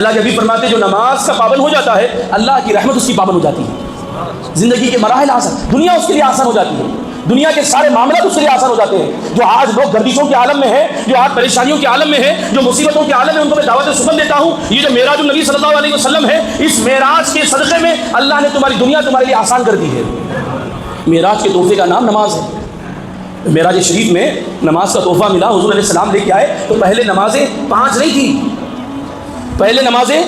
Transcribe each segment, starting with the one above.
اللہ کے حبیب فرماتے ہیں جو نماز کا پابند ہو جاتا ہے اللہ کی رحمت اس کی پابند ہو جاتی ہے. زندگی کے مراحل آسان، دنیا اس کے لیے آسان ہو جاتی ہے، دنیا کے سارے معاملات اس کے لیے آسان ہو جاتے ہیں. جو آج لوگ گردشوں کے عالم میں ہیں، جو آج پریشانیوں کے عالم میں ہیں، جو مصیبتوں کے عالم میں، ان کو میں دعوت سخن دیتا ہوں. یہ جو معراج النبی صلی اللہ علیہ وسلم ہے، اس معراج کے صدقے میں اللہ نے تمہاری دنیا تمہارے لیے آسان کر دی ہے. معراج کے تحفے کا نام نماز ہے. معراج شریف میں نماز کا تحفہ ملا، حضور علیہ السلام لے کے آئے تو پہلے نمازیں 5 نہیں تھی، پہلے نمازیں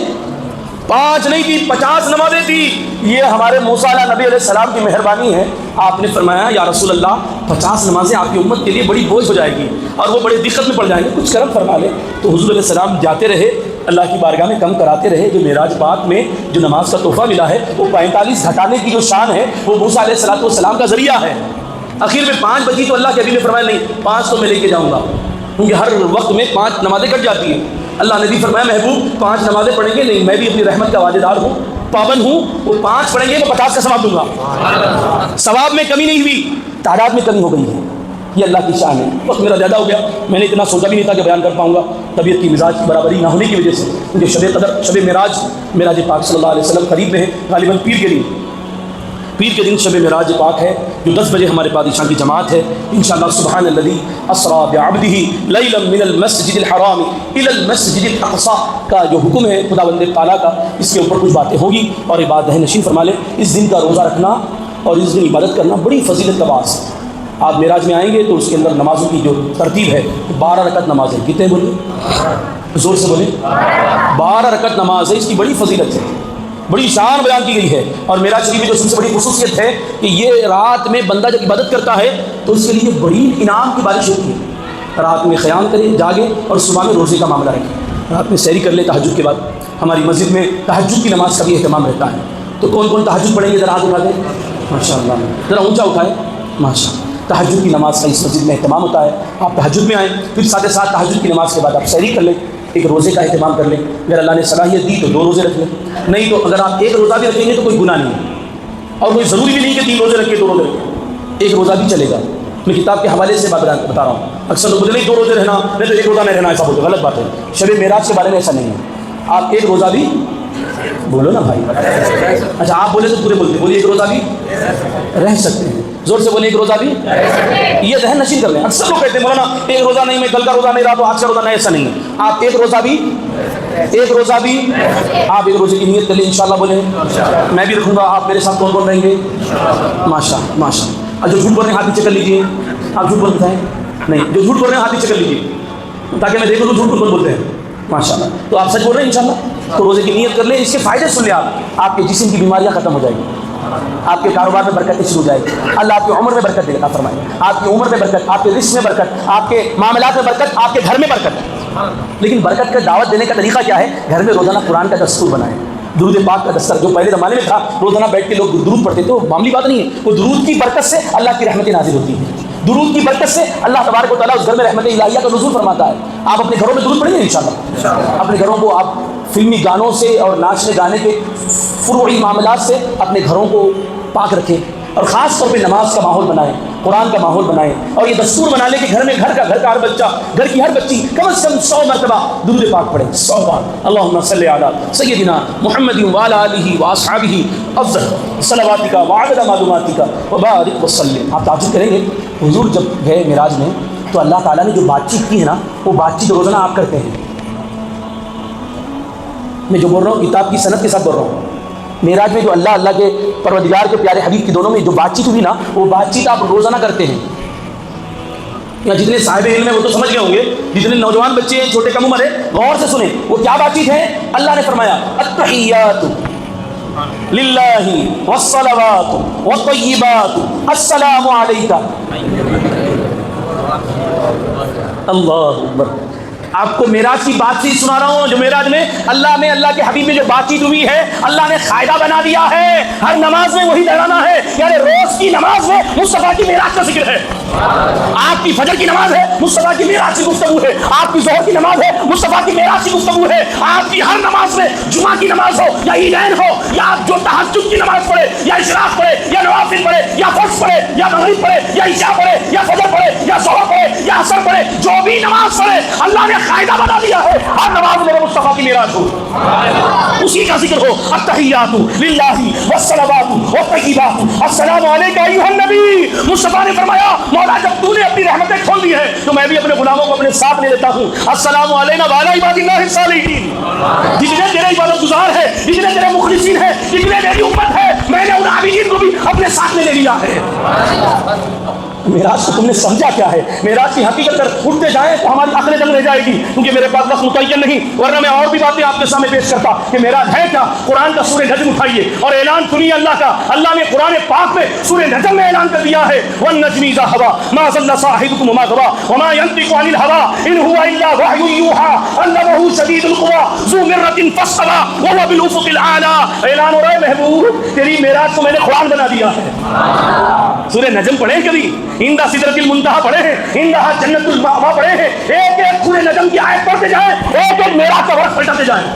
5 نہیں تھی، 50 نمازیں تھی. یہ ہمارے موسیٰ علیہ نبی علیہ السلام کی مہربانی ہے. آپ نے فرمایا یا رسول اللہ 50 نمازیں آپ کی امت کے لیے بڑی بوجھ ہو جائے گی اور وہ بڑے دقت میں پڑ جائیں گے، کچھ کرم فرما لیں. تو حضور علیہ السلام جاتے رہے، اللہ کی بارگاہ میں کم کراتے رہے. جو معراج پاک میں جو نماز کا تحفہ ملا ہے وہ 45 گھٹانے کی جو شان ہے وہ موسیٰ علیہ السلام کا ذریعہ ہے. آخر میں 5 بجی تو اللہ کے حبیب نے فرمایا نہیں 5 تو میں لے کے جاؤں گا، کیونکہ ہر وقت میں 5 نمازیں کٹ جاتی ہیں. اللہ نے بھی فرمایا محبوب 5 نمازیں پڑھیں گے، نہیں میں بھی اپنی رحمت کا وعدے دار ہوں، پابند ہوں. وہ 5 پڑھیں گے میں 50 کا ثواب دوں گا. ثواب میں کمی نہیں ہوئی، تعداد میں کمی ہو گئی ہے. یہ اللہ کی شان ہے. وقت میرا زیادہ ہو گیا، میں نے اتنا سوچا بھی نہیں تھا کہ بیان کر پاؤں گا طبیعت کی مزاج کی برابری نہ ہونے کی وجہ سے. کیونکہ شب قدر شب معراج پاک صلی اللہ علیہ وسلم قریب میں ہے، غالباً پیر کے دن شب معراج پاک ہے جو 10 بجے ہمارے بادشاہ کی جماعت ہے انشاءاللہ. سبحان الذی اسری بعبدہ لیلا من المسجد الحرام الی المسجد الاقصی کا جو حکم ہے خداوند تعالیٰ کا، اس کے اوپر کچھ باتیں ہوگی اور عبادت نشین فرما لیں. اس دن کا روزہ رکھنا اور اس دن عبادت کرنا بڑی فضیلت کا باعث ہے. آپ معراج میں آئیں گے تو اس کے اندر نمازوں کی جو ترتیب ہے 12 رکعت نماز ہے. کتنے بولیں؟ زور سے بولیں. 12 رکعت نماز ہے، اس کی بڑی فضیلت ہے، بڑی شان بیان کی گئی ہے. اور معراج شریف میں جو سب سے بڑی خصوصیت ہے کہ یہ رات میں بندہ جب عبادت کرتا ہے تو اس کے لیے بڑی انعام کی بارش ہوتی ہے. رات میں قیام کرے، جاگے اور صبح میں روزے کا معاملہ رکھے، رات میں سحری کر لے تہجد کے بعد. ہماری مسجد میں تہجد کی نماز کا بھی اہتمام رہتا ہے. تو کون کون تہجد پڑھیں گے ذرا ہاتھ اٹھا دیں. ماشاء اللہ، ذرا اونچا اٹھائیں. ماشاء اللہ، تہجد کی نماز کا اس مسجد میں اہتمام ہوتا ہے. آپ تہجد میں آئیں، پھر ساتھ ساتھ تہجد کی نماز کے بعد آپ سحری کر لیں، ایک روزے کا اہتمام کر لیں. اگر اللہ نے صلاحیت دی تو 2 روزے رکھ لیں، نہیں تو اگر آپ 1 روزہ بھی رکھیں گے تو کوئی گناہ نہیں ہے. اور کوئی ضروری بھی نہیں کہ 3 روزے رکھیں 2 روزے رکھیں، 1 روزہ بھی چلے گا. میں کتاب کے حوالے سے بتا رہا ہوں. اکثر لوگ بولتے نہیں 2 روزے رہنا، نہیں تو 1 روزہ نہیں رہنا، ایسا بولتے، غلط بات ہے. شب معراج کے بارے میں ایسا نہیں ہے. آپ 1 روزہ بھی بولو نا بھائی. اچھا آپ بولے تو پورے بولتے، بولیے 1 روزہ بھی رہ سکتے ہیں. زور سے بولے 1 روزہ بھی. یہ ذہن نشین کر لیں. اکثر لوگ کہتے ہیں مولانا 1 روزہ نہیں، میں کل کا روزہ نہیں رہا تو آج کا روزہ نہیں. ایسا نہیں ہے. آپ 1 روزہ بھی آپ 1 روزے کی نیت کر لیں انشاءاللہ. بولیں میں بھی رکھوں گا. آپ میرے ساتھ کون کون رہیں گے؟ ماشاء اللہ. جو جھوٹ بول رہے ہیں ہاتھ نیچے کر لیجیے. آپ جھوٹ بولتے ہیں نہیں، جو جھوٹ بول رہے ہیں ہاتھ نیچے کر لیجیے تاکہ میں دیکھوں تو جھوٹ کون بولتے ہیں. ماشاء اللہ. تو آپ سچ بول رہے ہیں انشاءاللہ. تو روزے کی نیت کر لیں. اس کے فائدے سن لیں. آپ کے جسم کی بیماریاں ختم ہو جائیں گی، آپ کے کاروبار میں برکتیں شروع ہو جائے گی. اللہ آپ کی عمر میں برکت دے گا. فرمائیں آپ کی عمر میں برکت، آپ کے رزق میں برکت، آپ کے معاملات میں برکت، آپ کے گھر میں برکت. لیکن برکت کا دعوت دینے کا طریقہ کیا ہے؟ گھر میں روزانہ قرآن کا دستور بنائیں، درود پاک کا دستور. جو پہلے زمانے میں تھا روزانہ بیٹھ کے لوگ درود پڑھتے تھے، وہ معمولی بات نہیں ہے. وہ درود کی برکت سے اللہ کی رحمتیں نازل ہوتی ہیں. درود کی برکت سے اللہ تبارک و تعالیٰ اس گھر میں رحمت الہیہ کا نزول فرماتا ہے. آپ اپنے گھروں میں درود پڑھیں گے انشاءاللہ. اپنے گھروں کو آپ فلمی گانوں سے اور ناچنے گانے کے فروعی معاملات سے اپنے گھروں کو پاک رکھیں اور خاص طور پہ نماز کا ماحول بنائیں، قرآن کا ماحول بنائیں. اور یہ دستور بنا لیں کہ گھر کا ہر بچہ، گھر کی ہر بچی کم از کم 100 مرتبہ درود پاک پڑھے. 100 بار. اللہم صلی علی سیدنا محمد وعلی آلہ واصحابہ افضل صلواتک وعدد معلوماتک وبارک وسلم. آپ تعجب کریں گے حضور جب گئے معراج میں تو اللہ تعالیٰ نے جو بات چیت کی ہے نا، وہ بات چیت روزانہ آپ کرتے ہیں. میں جو بول رہا ہوں کتاب کی سند کے ساتھ بول رہا ہوں. معراج میں جو اللہ کے پروردگار کے پیارے حبیب کی دونوں میں جو بات چیت ہوئی نا، وہ بات چیت آپ روزانہ کرتے ہیں. یا جتنے صاحب علم ہیں وہ تو سمجھ گئے ہوں گے، جتنے نوجوان بچے ہیں چھوٹے کم عمر ہیں غور سے سنیں وہ کیا بات چیت ہے. اللہ نے فرمایا التحیات للہ والصلوات والطیبات السلام علیکہ. اللہ اکبر. آپ کو معراج کی بات چیت سنا رہا ہوں جو معراج میں اللہ کے حبیب میں جو بات چیت ہوئی ہے اللہ نے قاعدہ بنا دیا ہے. ہر نماز میں وہی دہرانا ہے. یعنی روز کی نماز میں مصطفیٰ کی معراج کا ذکر ہے. آپ کی فجر کی نماز ہے مصطفیٰ کی معراج کی گفتگو ہے. آپ کی ظہر کی نماز ہے مصطفیٰ کی معراج کی گفتگو ہے. آپ کی ہر نماز میں جمعہ کی نماز ہو یا عیدین ہو یا آپ جو تہجد کی نماز پڑھے یا اشراق پڑھے یا نوافل پڑھے یا فرض پڑھے یا مغرب پڑھے یا عشاء پڑھے یا فجر پڑھے یا ظہر پڑھے یا عصر پڑھے، جو بھی نماز پڑھے اللہ نے قاعدہ بنا دیا ہے ہر نماز میرے مصطفیٰ کی معراج ہو، اسی کا ذکر ہو، التحیات للہ والصلوات والطیبات السلام علیک ایھا النبی۔ مصطفیٰ نے فرمایا مولا جب تو نے اپنی رحمتیں کھول دی ہیں تو میں بھی اپنے غلاموں کو اپنے ساتھ لے لیتا ہوں، السلام علینا وعلی عباد اللہ الصالحین۔ جتنے تیرے عبادت گزار ہیں، جتنے تیرے مخلصین ہیں، جتنے میری امت ہے، میں نے ان عابدین کو بھی اپنے ساتھ میں لے لیا ہے۔ معراج کو تم نے سمجھا کیا ہے؟ معراج کی حقیقت پر اٹھتے جائیں تو ہماری عقلیں دنگ رہ جائے گی، کیونکہ میرے پاس وقت متعین نہیں، ورنہ میں اور بھی باتیں آپ کے سامنے پیش کرتا کہ معراج ہے کیا۔ قرآن کا سورہ نجم اٹھائیے اور اعلان سنیے اللہ کا۔ اللہ نے قرآن پاک میں سورہ نجم میں اعلان کر دیا ہے والنجم اذا هوى ما ضل صاحبكم وما غوى وما ينطق عن الهوى ان هو الا وحي يوحى علمه شديد القوى ذو مرة فاستوى وهو بالافق الاعلى۔ اعلان ہو رہا ہے محبوب تیری معراج کو میں نے قرآن بنا دیا ہے۔ سورہ نجم پڑھے کبھی؟ اندہ سدرۃ المنتہا پڑھے ہیں، اندہ جنت المأویٰ پڑھے ہیں، ایک ایک سورہ نجم کی آیت پڑھتے جائیں، ایک ایک معراج کا ورق پلٹاتے جائیں۔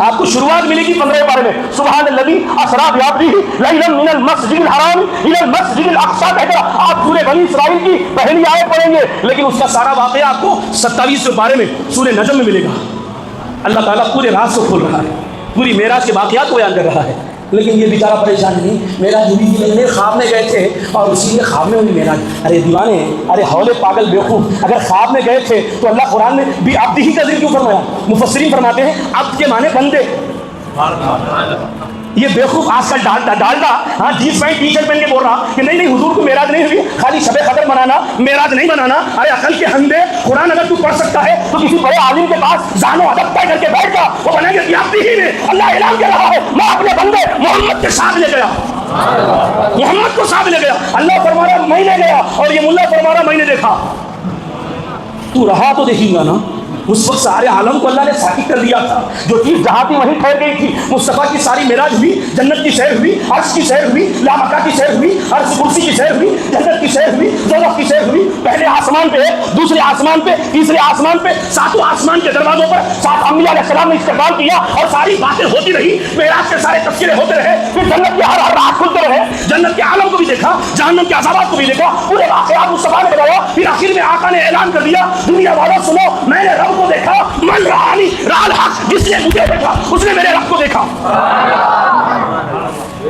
آپ کو شروعات ملے گی 15 پارے میں، سبحان الذی اسریٰ بعبدہ لیلا من المسجد الحرام الی المسجد الاقصی کہہ کر آپ سورہ بنی اسرائیل کی پہلی آیت پڑھیں گے، لیکن اس کا سارا واقعہ آپ کو 27ویں پارے میں سورہ نجم میں ملے گا۔ اللہ تعالیٰ پورے راز کو کھول رہا ہے، پوری معراج کے واقعات کو بیان کر رہا ہے، لیکن یہ بیچارہ پریشان نہیں۔ معراج ہوئی تھی، میں خواب میں گئے تھے اور اسی میں خواب میں ہوئی معراج۔ ارے دیوانے، ارے ہولے پاگل بیوقوف، اگر خواب میں گئے تھے تو اللہ قرآن میں بھی عبدہ کا ذکر کیوں فرمایا؟ مفسرین فرماتے ہیں عبد کے معنی بندے۔ یہ بیوقوف آج کل ڈالتا ہاں جینس پینٹ ٹی شرٹ پہن کے بول رہا کہ نہیں حضور کو معراج نہیں ہوئی، خالی شب قدر منانا، معراج نہیں منانا۔ ارے عقل کے اندھے، قرآن اگر تو پڑھ سکتا ہے تو کسی بڑے عالم کے پاس جان و ادب طے کر کے بیٹھ جا، وہ بنائیں گے کہ آپ ہی نے اللہ اعلان کر رہا ہے میں اپنے بندے محمد کے ساتھ لے گیا، محمد کو ساتھ لے گیا۔ اللہ فرما رہا میں نے گیا اور یہ ملا فرما رہا میں نے دیکھا۔ تو رہا تو دیکھیں گا نا، اس وقت سارے عالم کو اللہ نے ساکت کر دیا تھا، جو چیز جہاں تھی وہیں ٹھہر گئی تھی۔ مصطفیٰ کی ساری معراج ہوئی، جنت کی سیر ہوئی، عرش کی سیر ہوئی، لامکہ کی سیر ہوئی، عرش کرسی کی سیر ہوئی، جنت کی سیر ہوئی، دوزخ کی سیر ہوئی۔ پہلے آسمان پہ ایک، دوسرے آسمان پہ، تیسرے آسمان پہ، ساتوں آسمان کے دروازوں پر 7 انبیاء علیہ السلام نے استقبال کیا اور ساری باتیں ہوتی رہی، معراج کے سارے تذکرے ہوتے رہے، پھر جنت کے ہر راز کھلتے رہے، جنت کے عالم کو بھی دیکھا، جہنم کے عذابات کو بھی دیکھا، پورے واقعات مصطفیٰ نے بتایا۔ پھر آخر میں آقا نے اعلان کر دیا دنیا والوں سنو میں نے رب کو دیکھا، من رآنی رأى الحق، جس نے مجھے دیکھا اس نے میرے رب کو دیکھا۔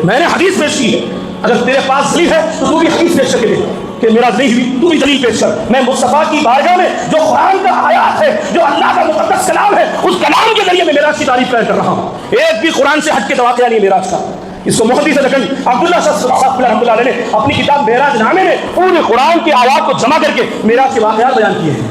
میں نے حدیث پیش کی ہے، اگر تیرے پاس دلیل ہے تو تو بھی حدیث پیش کر کے دے کہ معراج نہیں ہوئی، تو بھی دلیل پیش کر۔ میں مصطفیٰ کی بارگاہ میں جو قرآن کا آیات ہے، جو اللہ کا مقدس کلام ہے، اس کلام کے ذریعے میں معراج کی تعریف کر رہا ہوں۔ ایک بھی قرآن سے ہٹ کے واقعہ نہیں معراج کا۔ اس کو محدث لکن عبداللہ صاحب رحمۃ اللہ علیہ نے اپنی کتاب معراج نامے میں پورے قرآن کے آیات کو جمع کر کے معراج کے واقعات بیان کیے ہیں۔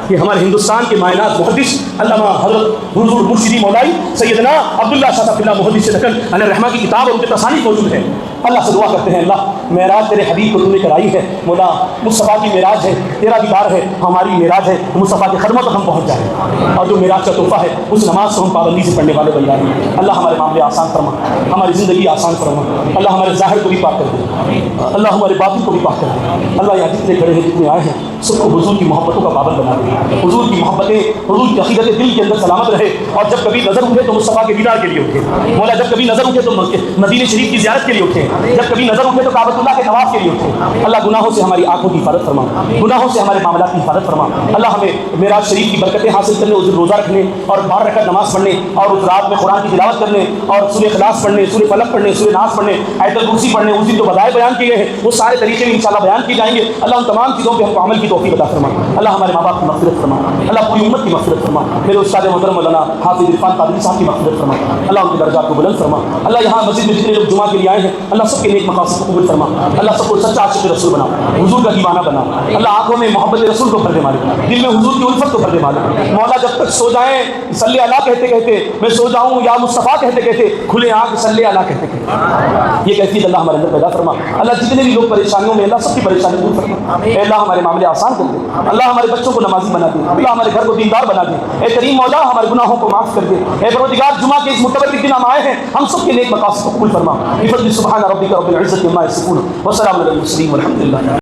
کہ ہمارے ہندوستان کے معینات محدث علامہ حضرت حضور مرشدی مولائی سیدنا عبداللہ شاہ صاحب اللہ محدث لکن علیہ رحمہ کی کتاب اور ان کے تصانیف موجود ہے۔ اللہ سے دعا کرتے ہیں اللہ معراج تیرے حبیب کو تو نے کرائی ہے، مولا مصطفیٰ کی معراج ہے، تیرا دیدار ہے، ہماری معراج ہے، مصطفیٰ کے قدموں تک ہم پہنچ جائیں، اور جو معراج کا تحفہ ہے اس نماز کو ہم پابندی سے پڑھنے والے بن جائیں۔ اللہ ہمارے معاملے آسان فرما، ہماری زندگی آسان فرما، اللہ ہمارے ظاہر کو بھی پاک کر دے، اللہ ہمارے باطن کو بھی پاک کر دے۔ اللہ یہاں جتنے کھڑے ہیں جتنے آئے ہیں سب کو حضور کی محبتوں کا پابند بنا دے، حضور کی محبتیں، حضور کی عقیدت دل کے اندر سلامت رہے، اور جب کبھی نظر اٹھے تو مصطفیٰ کے دیدار کے لیے اٹھے، مولا جب کبھی نظر اٹھے تو مدینہ شریف کی زیارت کے لیے اٹھے، جب کبھی نظر اٹھے تو کعبۃ اللہ کے طواف کے لیے اٹھے۔ اللہ گناہوں سے ہماری آنکھوں کی حفاظت فرما، گناہوں سے ہمارے معاملات کی حفاظت فرما۔ اللہ ہمیں معراج شریف کی برکتیں حاصل کرنے، اس دن روزہ رکھنے اور 12 رکعت نماز پڑھنے، اور اس رات میں قرآن کی تلاوت کرنے، اور سورہ اخلاص پڑھنے، سورہ فلق پڑھنے، سورہ ناس پڑھنے، آیت الکرسی پڑھنے، اس دن جو بدائے بیان کیے گئے ہیں وہ سارے طریقے انشاءاللہ بیان کیے جائیں گے۔ اللہ ان تمام چیزوں پہ ہم کو عمل کی توفیق عطا فرما۔ اللہ ہمارے ماں باپ کی مغفرت فرما، اللہ پوری امت کی مغفرت فرما، میرے استاد محترم مولانا حافظ عرفان قادری صاحب کی مغفرت فرما، اللہ ان کے درجات کو بلند فرما۔ اللہ یہاں مسجد میں جتنے لوگ جمعہ کے لیے آئے ہیں اللہ سب کے نیک مقاصد کو قبول فرما، اللہ سب کو سچا عاشق رسول بنا، حضور کا دیوانہ بنا، اللہ آنکھوں میں محبت رسول کو بھر دے مالک، دل میں حضور کی الفت کو بھر دے مالک۔ مولا جب تک سو جائیں صلی اللہ کہتے کہتے، میں سو جاؤں یا مصطفیٰ کہتے کہتے، کھلے آنکھ صلی اللہ کہتے کہتے، یہ کیفیت اللہ ہمارے اندر پیدا فرما۔ اللہ جتنے بھی لوگ پریشانیوں میں اللہ سب کی پریشانی دور فرما، اے اللہ ہمارے معاملے آسان کر دے، اللہ ہمارے بچوں کو نمازی بنا دے، اللہ ہمارے گھر کو دیندار بنا دے، اے کریم مولا ہمارے گناہوں کو معاف کر دے، اے پروردگار جمعہ کے اس متبرک دن ہم آئے ہیں ہم سب کے نیک مقاصد کو قبول فرما۔ بفضل سبحان ربک رب العزت عما یصفون وسلام علی المرسلین والحمد للہ۔